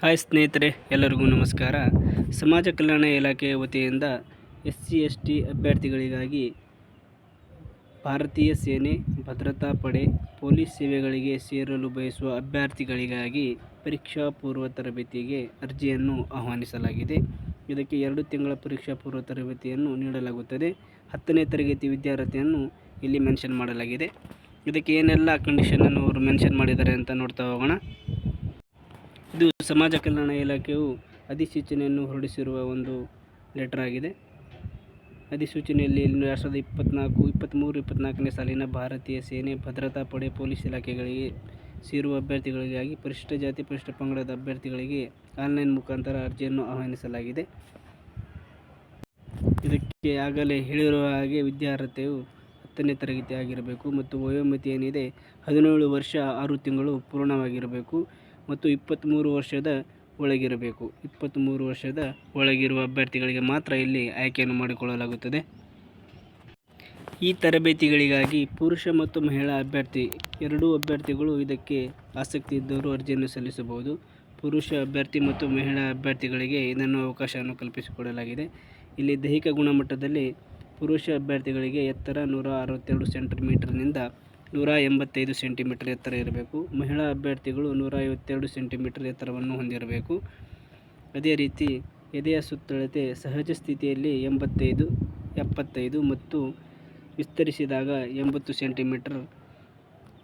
Hi ಸ್ನೇಹಿತರೆ, ಎಲ್ಲರಿಗೂ ನಮಸ್ಕಾರ. ಸಮಾಜ ಕಲ್ಯಾಣ ಇಲಾಖೆಯ ವತಿಯಿಂದ SC/ST ಅಭ್ಯರ್ಥಿಗಳಿಗಾಗಿ ಭಾರತೀಯ ಸೇನೆ, ಭದ್ರತಾ ಪಡೆ, ಪೊಲೀಸ್ ಸೇವೆಗಳಿಗೆ ಸೇರಲು ಬಯಸುವ ಅಭ್ಯರ್ಥಿಗಳಿಗಾಗಿ ಪರೀಕ್ಷಾ ಪೂರ್ವ ತರಬೇತಿಗೆ ಅರ್ಜಿಯನ್ನು ಆಹ್ವಾನಿಸಲಾಗಿದೆ. ಇದಕ್ಕೆ 2 ತಿಂಗಳ ಪರೀಕ್ಷಾ ಪೂರ್ವ ತರಬೇತಿಯನ್ನು ನೀಡಲಾಗುತ್ತದೆ. 10ನೇ ತರಗತಿ ವಿದ್ಯಾರ್ಥಿಯನ್ನು ಇಲ್ಲಿ ಮೆನ್ಷನ್ ಮಾಡಲಾಗಿದೆ. ಇದಕ್ಕೆ ಏನೆಲ್ಲ ಕಂಡೀಷನನ್ನು ಅವರು ಮೆನ್ಷನ್ ಮಾಡಿದ್ದಾರೆ ಅಂತ ನೋಡ್ತಾ ಹೋಗೋಣ. ಇದು ಸಮಾಜ ಕಲ್ಯಾಣ ಇಲಾಖೆಯು ಅಧಿಸೂಚನೆಯನ್ನು ಹೊರಡಿಸಿರುವ ಒಂದು ಲೆಟರ್ ಆಗಿದೆ. ಅಧಿಸೂಚನೆಯಲ್ಲಿ 2023-24ನೇ ಸಾಲಿನ ಭಾರತೀಯ ಸೇನೆ, ಭದ್ರತಾ ಪಡೆ, ಪೊಲೀಸ್ ಇಲಾಖೆಗಳಿಗೆ ಸೇರುವ ಅಭ್ಯರ್ಥಿಗಳಿಗಾಗಿ ಪರಿಶಿಷ್ಟ ಜಾತಿ, ಪರಿಶಿಷ್ಟ ಪಂಗಡದ ಅಭ್ಯರ್ಥಿಗಳಿಗೆ ಆನ್ಲೈನ್ ಮುಖಾಂತರ ಅರ್ಜಿಯನ್ನು ಆಹ್ವಾನಿಸಲಾಗಿದೆ. ಇದಕ್ಕೆ ಆಗಲೇ ಹೇಳಿರುವ ಹಾಗೆ ವಿದ್ಯಾರ್ಹತೆಯು 10ನೇ ತರಗತಿ ಆಗಿರಬೇಕು ಮತ್ತು ವಯೋಮಿತಿ ಏನಿದೆ 17 ವರ್ಷ 6 ತಿಂಗಳು ಪೂರ್ಣವಾಗಿರಬೇಕು ಮತ್ತು 23 ವರ್ಷದ ಒಳಗಿರಬೇಕು. 23 ವರ್ಷದ ಒಳಗಿರುವ ಅಭ್ಯರ್ಥಿಗಳಿಗೆ ಮಾತ್ರ ಇಲ್ಲಿ ಆಯ್ಕೆಯನ್ನು ಮಾಡಿಕೊಳ್ಳಲಾಗುತ್ತದೆ. ಈ ತರಬೇತಿಗಳಿಗಾಗಿ ಪುರುಷ ಮತ್ತು ಮಹಿಳಾ ಅಭ್ಯರ್ಥಿ ಎರಡೂ ಅಭ್ಯರ್ಥಿಗಳು ಇದಕ್ಕೆ ಆಸಕ್ತಿ ಇದ್ದವರು ಅರ್ಜಿಯನ್ನು ಸಲ್ಲಿಸಬಹುದು. ಪುರುಷ ಅಭ್ಯರ್ಥಿ ಮತ್ತು ಮಹಿಳಾ ಅಭ್ಯರ್ಥಿಗಳಿಗೆ ಇದನ್ನು ಅವಕಾಶವನ್ನು ಕಲ್ಪಿಸಿಕೊಡಲಾಗಿದೆ. ಇಲ್ಲಿ ದೈಹಿಕ ಗುಣಮಟ್ಟದಲ್ಲಿ ಪುರುಷ ಅಭ್ಯರ್ಥಿಗಳಿಗೆ ಎತ್ತರ 162 ಸೆಂಟಿಮೀಟರ್ನಿಂದ 185 ಸೆಂಟಿಮೀಟರ್ ಎತ್ತರ ಇರಬೇಕು. ಮಹಿಳಾ ಅಭ್ಯರ್ಥಿಗಳು 152 ಸೆಂಟಿಮೀಟರ್ ಎತ್ತರವನ್ನು ಹೊಂದಿರಬೇಕು. ಅದೇ ರೀತಿ ಎದೆಯ ಸುತ್ತಳತೆ ಸಹಜ ಸ್ಥಿತಿಯಲ್ಲಿ 85, 75 ಮತ್ತು ವಿಸ್ತರಿಸಿದಾಗ 80 ಸೆಂಟಿಮೀಟರ್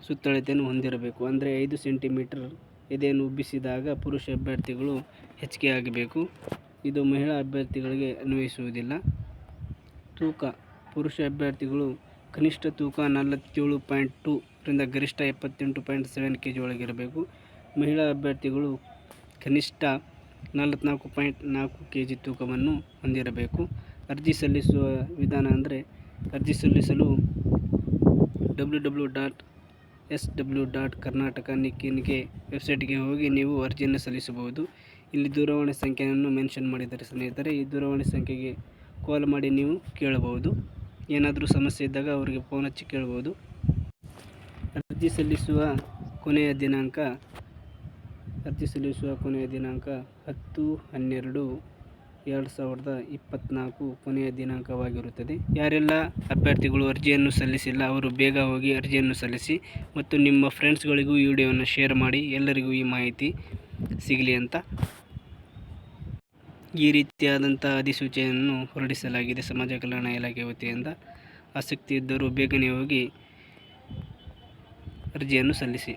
ಸುತ್ತಳತೆಯನ್ನು ಹೊಂದಿರಬೇಕು. ಅಂದರೆ 5 ಸೆಂಟಿಮೀಟರ್ ಎದೆಯನ್ನು ಉಬ್ಬಿಸಿದಾಗ ಪುರುಷ ಅಭ್ಯರ್ಥಿಗಳು ಹೆಚ್ಚಿಗೆ ಆಗಬೇಕು. ಇದು ಮಹಿಳಾ ಅಭ್ಯರ್ಥಿಗಳಿಗೆ ಅನ್ವಯಿಸುವುದಿಲ್ಲ. ತೂಕ ಪುರುಷ ಅಭ್ಯರ್ಥಿಗಳು ಕನಿಷ್ಠ ತೂಕ 47.2 ರಿಂದ ಗರಿಷ್ಠ 78.7 kg ಒಳಗಿರಬೇಕು. ಮಹಿಳಾ ಅಭ್ಯರ್ಥಿಗಳು ಕನಿಷ್ಠ 44.4 kg ತೂಕವನ್ನು ಹೊಂದಿರಬೇಕು. ಅರ್ಜಿ ಸಲ್ಲಿಸುವ ವಿಧಾನ ಅಂದರೆ ಅರ್ಜಿ ಸಲ್ಲಿಸಲು www.sw.karnataka.in.ಗೆ ವೆಬ್ಸೈಟ್ಗೆ ಹೋಗಿ ನೀವು ಅರ್ಜಿಯನ್ನು ಸಲ್ಲಿಸಬಹುದು. ಇಲ್ಲಿ ದೂರವಾಣಿ ಸಂಖ್ಯೆಯನ್ನು ಮೆನ್ಷನ್ ಮಾಡಿದ್ದಾರೆ ಸ್ನೇಹಿತರೆ. ಈ ದೂರವಾಣಿ ಸಂಖ್ಯೆಗೆ ಕಾಲ್ ಮಾಡಿ ನೀವು ಕೇಳಬಹುದು. ಏನಾದರೂ ಸಮಸ್ಯೆ ಇದ್ದಾಗ ಅವರಿಗೆ ಫೋನ್ ಹಚ್ಚಿ ಕೇಳ್ಬೋದು. ಅರ್ಜಿ ಸಲ್ಲಿಸುವ ಕೊನೆಯ ದಿನಾಂಕ 10/12/2024 ಕೊನೆಯ ದಿನಾಂಕವಾಗಿರುತ್ತದೆ. ಯಾರೆಲ್ಲ ಅಭ್ಯರ್ಥಿಗಳು ಅರ್ಜಿಯನ್ನು ಸಲ್ಲಿಸಿಲ್ಲ ಅವರು ಬೇಗ ಹೋಗಿ ಅರ್ಜಿಯನ್ನು ಸಲ್ಲಿಸಿ ಮತ್ತು ನಿಮ್ಮ ಫ್ರೆಂಡ್ಸ್ಗಳಿಗೂ ಈ ವಿಡಿಯೋವನ್ನು ಶೇರ್ ಮಾಡಿ, ಎಲ್ಲರಿಗೂ ಈ ಮಾಹಿತಿ ಸಿಗಲಿ ಅಂತ. ಈ ರೀತಿಯಾದಂಥ ಅಧಿಸೂಚನೆಯನ್ನು ಹೊರಡಿಸಲಾಗಿದೆ ಸಮಾಜ ಕಲ್ಯಾಣ ಇಲಾಖೆ ವತಿಯಿಂದ. ಆಸಕ್ತಿ ಇದ್ದರೂ ಬೇಗನೆ ಹೋಗಿ ಅರ್ಜಿಯನ್ನು ಸಲ್ಲಿಸಿ.